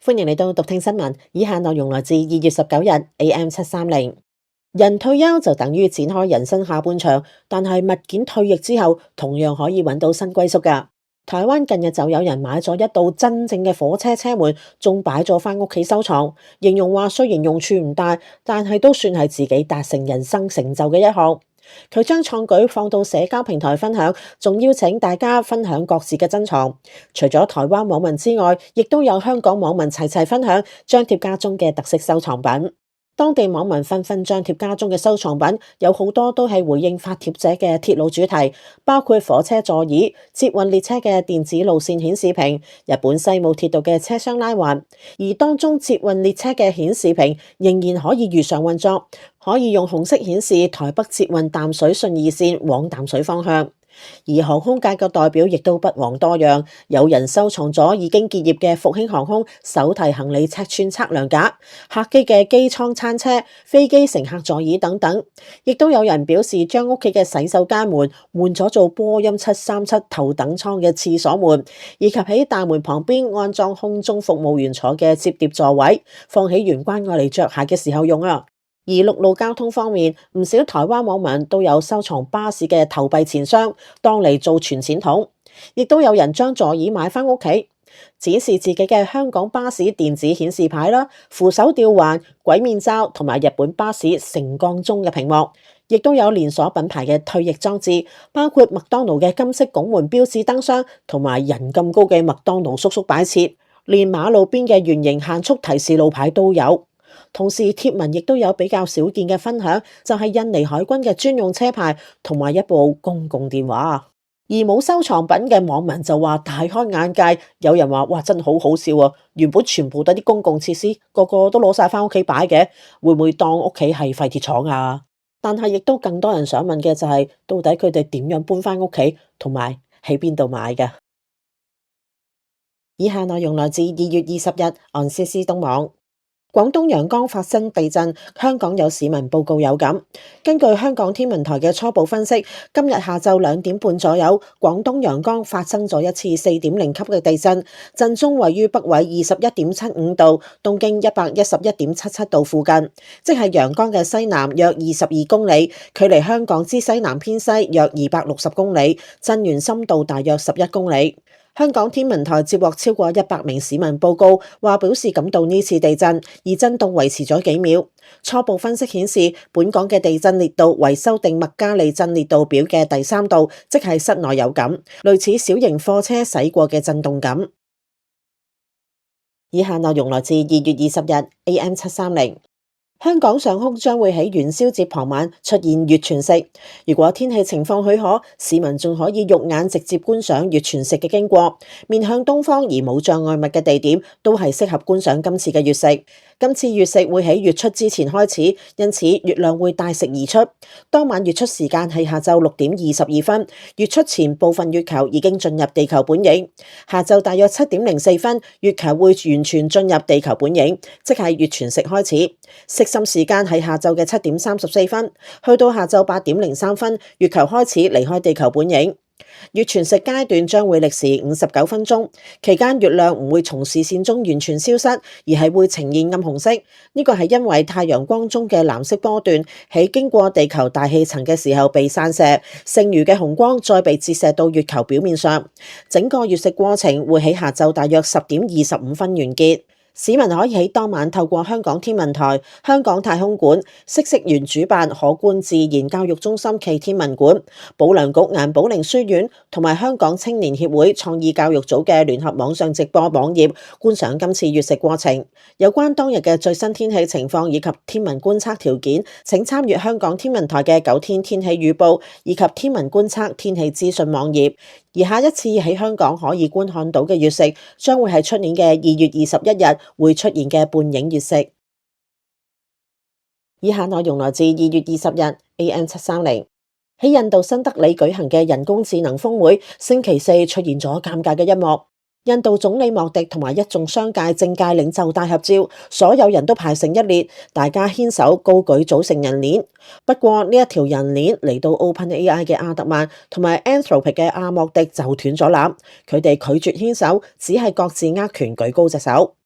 歡迎嚟到讀聽新聞，以下內容來自2月19日 AM730。人退休就等於展開人生下半場，但係物件退役之後，同樣可以揾到新歸宿㗎。台灣近日就有人買咗一道真正嘅火車車門，仲擺咗返屋企收藏，形容話雖然用處唔大，但係都算係自己達成人生成就嘅一項。佢將創舉放到社交平台分享，仲邀請大家分享各自嘅珍藏。除咗台灣網民之外，亦都有香港網民齊齊分享張貼家中嘅特色收藏品。當地網民紛紛張貼家中嘅收藏品，有好多都係回應發帖者嘅鐵路主題，包括火車座椅、捷運列車嘅電子路線顯示屏、日本西武鐵道嘅車廂拉環。而當中捷運列車嘅顯示屏仍然可以如常運作，可以用紅色顯示台北捷運淡水信義線往淡水方向。而航空界嘅代表亦都不遑多讓，有人收藏咗已經結業嘅復興航空手提行李尺寸測量架、客機嘅機艙餐車、飛機乘客座椅等等，亦都有人表示將屋企嘅洗手間門換咗做波音737頭等艙嘅廁所門，以及喺大門旁邊安裝空中服務員坐嘅摺疊座位，放喺玄關愛嚟着鞋嘅時候用啊。而陸路交通方面，唔少台灣網民都有收藏巴士嘅投幣錢箱，當嚟做存錢筒，亦都有人將座椅買返屋企，展示自己嘅香港巴士電子顯示牌啦、扶手吊環、鬼面罩同埋日本巴士升降中嘅屏幕，亦都有連鎖品牌嘅退役裝置，包括麥當勞嘅金色拱門標誌燈箱同埋人咁高嘅麥當勞叔叔擺設，連馬路邊嘅圓形限速提示路牌都有。同時貼文亦都有比較少見嘅分享，就係印尼海軍嘅專用車牌同埋一部公共電話。而冇收藏品嘅網民就話大開眼界，有人話哇真係好好笑啊！原本全部都係啲公共設施，個個都攞晒返屋企擺嘅，會唔會當屋企係廢鐵廠啊？但係亦都更多人想問嘅就係，到底佢哋點樣搬返屋企，同埋喺邊度買嘅？以下內容來自2月20日岸思思東網。廣東陽江發生地震，香港有市民報告有感。根據香港天文台嘅初步分析，今日下晝2點半左右，廣東陽江發生咗一次4.0級嘅地震，震中位於北緯21.75度、東經111.77度附近，即係陽江嘅西南約22公里，距離香港之西南偏西約260公里，震源深度大約11公里。香港天文台接獲超過100名市民報告，話表示感到呢次地震，而震動維持咗幾秒。初步分析顯示，本港嘅地震烈度為修訂麥加利震烈度表嘅第3度，即係室內有感，類似小型貨車駛過嘅震動感。以下內容來自2月20日 AM730。香港上空將會喺元宵節傍晚出現月全食，如果天氣情況許可，市民仲可以肉眼直接觀賞月全食嘅經過。面向東方而冇障礙物嘅地點，都係適合觀賞今次嘅月食。今次月食會喺月出之前開始，因此月亮會大食而出。當晚月出時間係下晝6點22分，月出前部分月球已經進入地球本影。下晝大約7點04分，月球會完全進入地球本影，即係月全食開始。食心時間係下晝嘅7點34分，去到下晝8點03分，月球開始離開地球本影。月全食階段將會歷時59分鐘，期間月亮唔會從視線中完全消失，而係會呈現暗紅色。呢個係因為太陽光中嘅藍色波段喺經過地球大氣層嘅時候被散射，剩餘嘅紅光再被折射到月球表面上。整個月食過程會喺下晝大約10點25分完結。市民可以喺當晚透過香港天文台、香港太空館、嗇色園主辦可觀自然教育中心暨天文館、保良局顏寶玲書院同埋香港青年協會創意教育組嘅聯合網上直播網頁觀賞今次月食過程。有關當日嘅最新天氣情況以及天文觀測條件，請參閱香港天文台嘅9天天氣預報以及天文觀測天氣資訊網頁。而下一次喺香港可以觀看到嘅月食，將會係出年嘅2月21日會出現嘅半影月食。以下內容來自2月20日 AM730。喺印度新德里舉行嘅人工智能峰會，星期四出現咗尷尬嘅一幕。印度總理莫迪同埋一眾商界政界領袖大合照，所有人都排成一列，大家牽手高舉組成人鏈。不過呢一條人鏈嚟到 OpenAI 嘅阿特曼同埋 Anthropic 嘅阿莫迪就斷咗纜，佢哋拒絕牽手，只係各自握拳舉高隻手。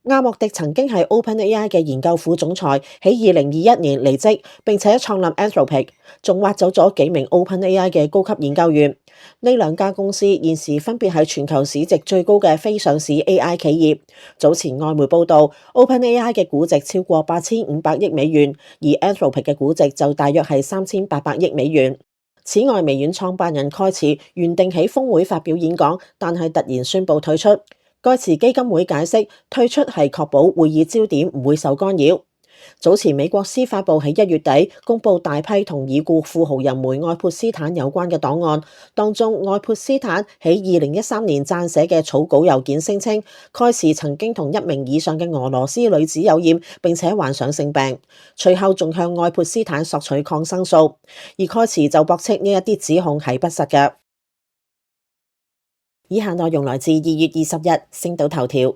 阿莫迪曾經係 OpenAI 嘅研究副總裁，喺2021年離職，並且創立 Anthropic，仲挖走咗幾名 OpenAI 嘅高級研究員。呢兩家公司現時分別係全球市值最高嘅非上市 AI 企業。早前外媒報道，OpenAI 嘅估值超過8500億美元，而 Anthropic 嘅估值就大約係3800億美元。此外，微軟創辦人蓋茨原定喺峰會發表演講，但係突然宣布退出。蓋茨基金會解釋退出係確保會議焦點唔會受干擾。早前美國司法部喺1月底公布大批同已故富豪人梅愛潑斯坦有關嘅檔案，當中愛潑斯坦喺2013年撰寫嘅草稿郵件聲稱，蓋茨曾經同1名以上嘅俄羅斯女子有染，並且患上性病，隨後仲向愛潑斯坦索取抗生素，而蓋茨就駁斥呢一啲指控係不實嘅。以下內容來自2月20日星島頭條。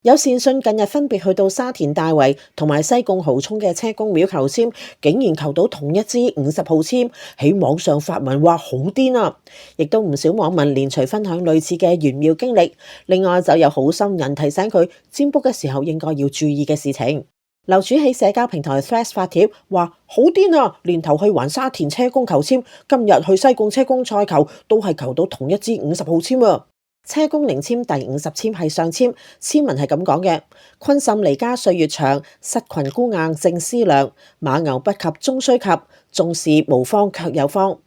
有善信近日分別去到沙田大圍同埋西貢蠔涌嘅車公廟求籤，竟然求到同一支50號籤，喺網上發文話好癲啊！亦都唔少網民連隨分享類似嘅玄妙經歷。另外就有好心人提醒佢占卜嘅時候應該要注意嘅事情。樓主喺社交平台 Threads 發帖話好癲啊！年頭去環沙田車公求籤，今日去西貢車公賽求，都係求到同一支50號籤啊！車公靈籤第50籤係上籤，籤文係咁講嘅：坤甚離家歲月長，失群孤硬正思量，馬牛不及終須及，眾事無方卻有方。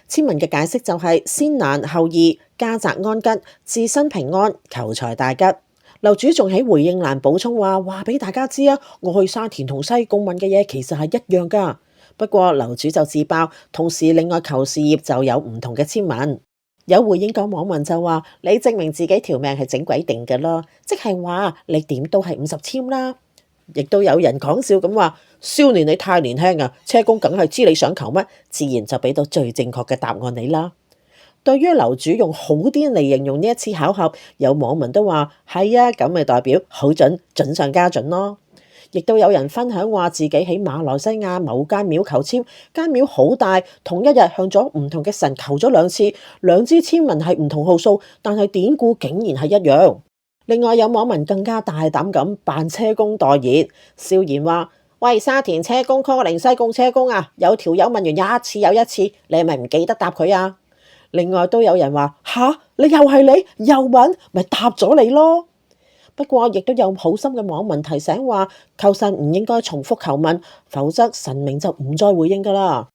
籤文嘅解釋就係先難後易，家宅安吉，自身平安，求財大吉。樓主仲喺回應欄補充話俾大家知啊，我去沙田同西貢問嘅嘢其實係一樣噶。不過樓主就自爆，同時另外求事業就有唔同嘅籤文。有回應講網民就話：你證明自己條命係整鬼定嘅咯，即係話你點都係50籤啦。亦都有人講笑咁話：少年你太年輕啊，車公梗係知你想求乜，自然就俾到最正確嘅答案你啦。對於樓主用好癲嚟形容呢一次巧合，有網民都話係啊，咁咪代表好準，準上加準咯。亦都有人分享話自己喺馬來西亞某間廟求籤，間廟好大，同一日向咗唔同嘅神求咗2次，兩支籤文係唔同號數，但係典故竟然係一樣。另外有網民更加大膽咁扮車公代言，笑言話：喂，沙田車公 call 西貢車公啊，有條友問完一次又一次，你係咪唔記得答佢啊？另外都有人話：吓，你又係你又問，咪答咗你咯。不過亦都有好心嘅網民提醒話，求神唔應該重複求問，否則神明就唔再回應噶啦。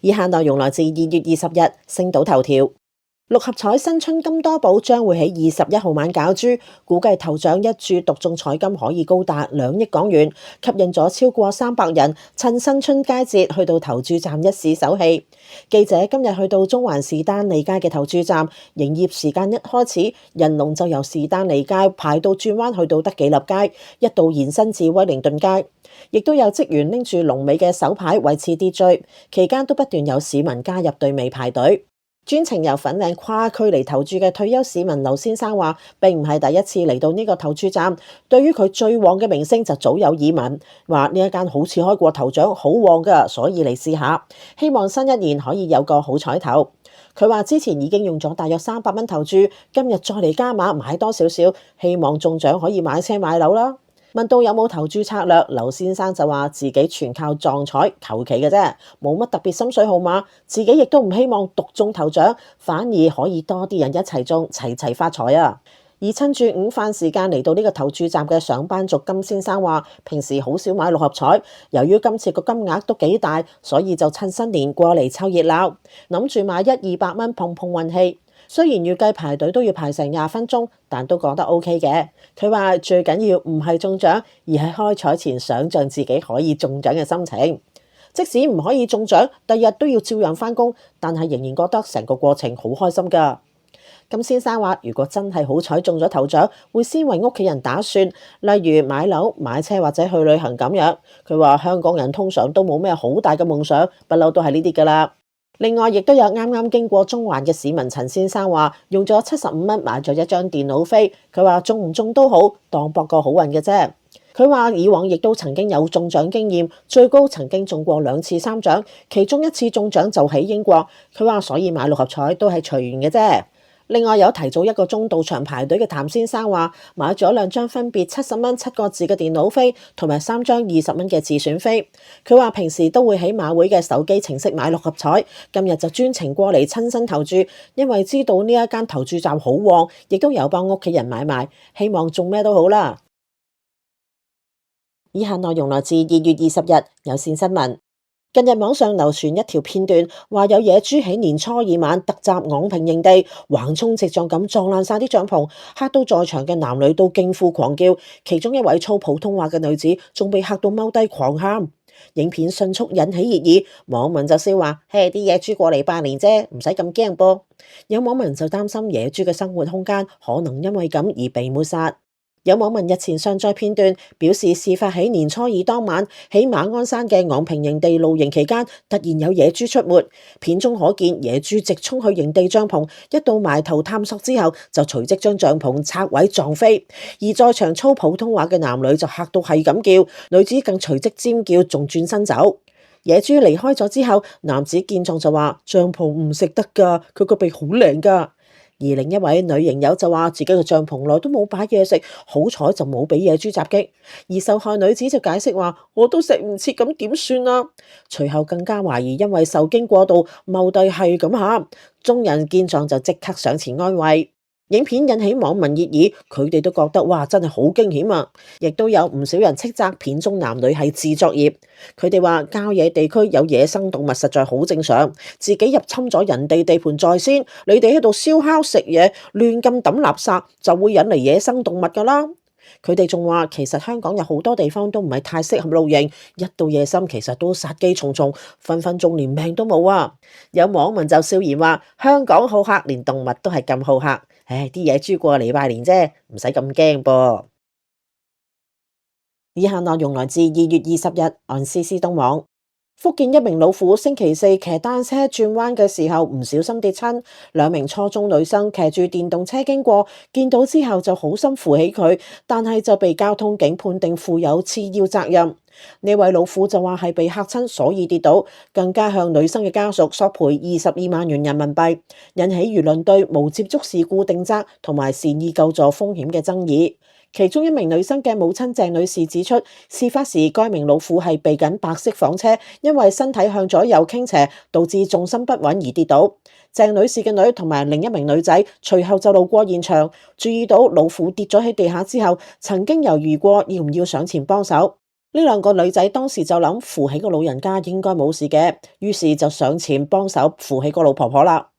以下內容來自2月20日星島頭條。6合彩新春金多寶將會喺21號晚攪珠，估計頭獎一注獨中彩金可以高達2億港元，吸引咗超過300人趁新春佳節去到投注站一試手氣。記者今日去到中環士丹利街嘅投注站，營業時間一開始，人龍就由士丹利街排到轉彎去到德己立街，一度延伸至威靈頓街，亦都有職員拎住龍尾嘅手牌維持秩序，期間都不斷有市民加入隊尾排隊。專程由粉嶺跨區嚟投注嘅退休市民劉先生話，並唔係第一次嚟到呢個投注站，對於佢最旺嘅名聲就早有耳聞，話呢一間好似開過頭獎，好旺噶，所以嚟試下，希望新一年可以有個好彩頭。佢話之前已經用咗大約300蚊投注，今日再嚟加碼買多少少，希望中獎可以買車買樓啦。問到有冇投注策略，劉先生就話自己全靠撞彩求其嘅啫，冇乜特別心水號碼，自己亦都唔希望獨中頭獎，反而可以多啲人一齊中，齊齊發財啊！而趁住午飯時間嚟到呢個投注站嘅上班族金先生話，平時好少買6合彩，由於今次個金額都幾大，所以就趁新年過嚟湊熱鬧，諗住買100-200蚊碰碰運氣。雖然預計排隊都要排成20分鐘，但都覺得 OK 嘅。佢話最緊要唔係中獎，而係開彩前想像自己可以中獎嘅心情。即使唔可以中獎，第日都要照樣返工，但係仍然覺得成個過程好開心㗎。金先生話：如果真係好彩中咗頭獎，會先為屋企人打算，例如買樓、買車或者去旅行咁樣。佢話香港人通常都冇咩好大嘅夢想，不嬲都係呢啲㗎啦。另外，亦都有啱啱經過中環嘅市民陳先生話，用咗75蚊買咗一張電腦飛。佢話中唔中都好，當博個好運嘅啫。佢話以往亦都曾經有中獎經驗，最高曾經中過2次3獎，其中1次中獎就喺英國。佢話所以買6合彩都係隨緣嘅啫。另外有提早1個鐘到場排隊嘅譚先生話，買咗2張分別70蚊7個字嘅電腦飛，同埋3張20蚊嘅自選飛。佢話平時都會喺馬會嘅手機程式買6合彩，今日就專程過嚟親身投注，因為知道呢一間投注站好旺，亦都有幫屋企人買賣，希望中咩都好啦。以下內容來自2月20日有線新聞。近日網上流傳一條片段，話有野豬喺年初2晚突襲昂坪營地，橫衝直撞咁撞爛晒啲帳篷，嚇到在場嘅男女都驚呼狂叫，其中一位操普通話嘅女子仲被嚇到踎低狂喊。影片迅速引起熱議，網民就笑話：嘿，啲野豬過嚟拜年啫，唔使咁驚噃。有網民就擔心野豬嘅生活空間可能因為咁而被抹殺。有網民日前上載片段，表示事發喺年初2當晚，喺馬鞍山嘅昂坪營地露營期間，突然有野豬出沒。片中可見野豬直衝去營地帳篷，一到埋頭探索之後，就隨即將帳篷拆毀撞飛。而在場操普通話嘅男女就嚇到係咁叫，女子更隨即尖叫，仲轉身走。野豬離開咗之後，男子見狀就話：帳篷唔食得㗎，佢個鼻好靈㗎。而另一位女營友就話自己嘅帳篷內都冇擺嘢食，好彩就冇俾野豬襲擊。而受害女子就解釋話：我都食唔切，咁點算啊？隨後更加懷疑因為受驚過度，踎低係咁喊。眾人見狀就即刻上前安慰。影片引起網民熱議，佢哋都覺得哇，真係好驚險啊！亦都有唔少人斥責片中男女係自作孽。佢哋話郊野地區有野生動物實在好正常，自己入侵咗人哋地盤在先，你哋喺度燒烤食嘢，亂咁抌垃圾，就會引嚟野生動物噶啦。佢哋仲話，其實香港有好多地方都唔係太適合露營，一到夜深其實都殺機重重，分分鐘連命都冇啊！有網民就笑言話：香港好客，連動物都係咁好客。唉，啲野豬過嚟拜年啫，唔使咁驚噃。以下內容來自2月20日按 CC 東網。福建一名老婦星期四騎單車轉彎嘅時候唔小心跌親，2名初中女生騎住電動車經過，見到之後就好心扶起佢，但係就被交通警判定負有次要責任。呢位老婦就話係被嚇親，所以跌倒，更加向女生嘅家屬索賠22萬元人民幣，引起輿論對無接觸事故定責同埋善意救助風險嘅爭議。其中一名女生嘅母親鄭女士指出，事發時該名老婦係避緊白色房車，因為身體向左右傾斜，導致重心不穩而跌倒。鄭女士嘅女同埋另一名女仔隨後就路過現場，注意到老婦跌咗喺地下之後，曾經猶豫過要唔要上前幫手。呢2個女仔當時就諗扶起個老人家應該冇事嘅，於是就上前幫手扶起個老婆婆啦。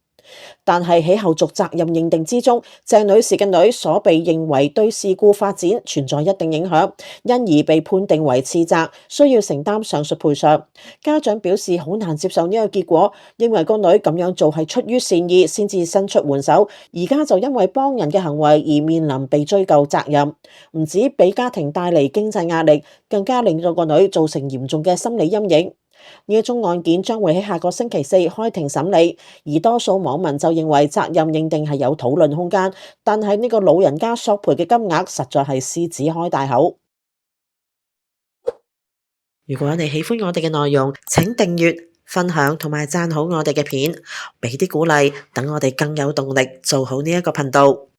但係喺後續責任認定之中，鄭女士嘅女所被認為對事故發展存在一定影響，因而被判定為次責，需要承擔上述賠償。家長表示好難接受呢個結果，認為個女咁樣做係出於善意，先至伸出援手，而家就因為幫人嘅行為而面臨被追究責任，唔止俾家庭帶嚟經濟壓力，更加令到個女造成嚴重嘅心理陰影。呢一宗案件將會喺下個星期四開庭審理，而多數網民就認為責任認定係有討論空間，但係呢個老人家索賠嘅金額實在係獅子開大口。如果你喜歡我哋嘅內容，請訂閱、分享同埋讚好我哋嘅片，俾啲鼓勵，等我哋更有動力做好呢一個頻道。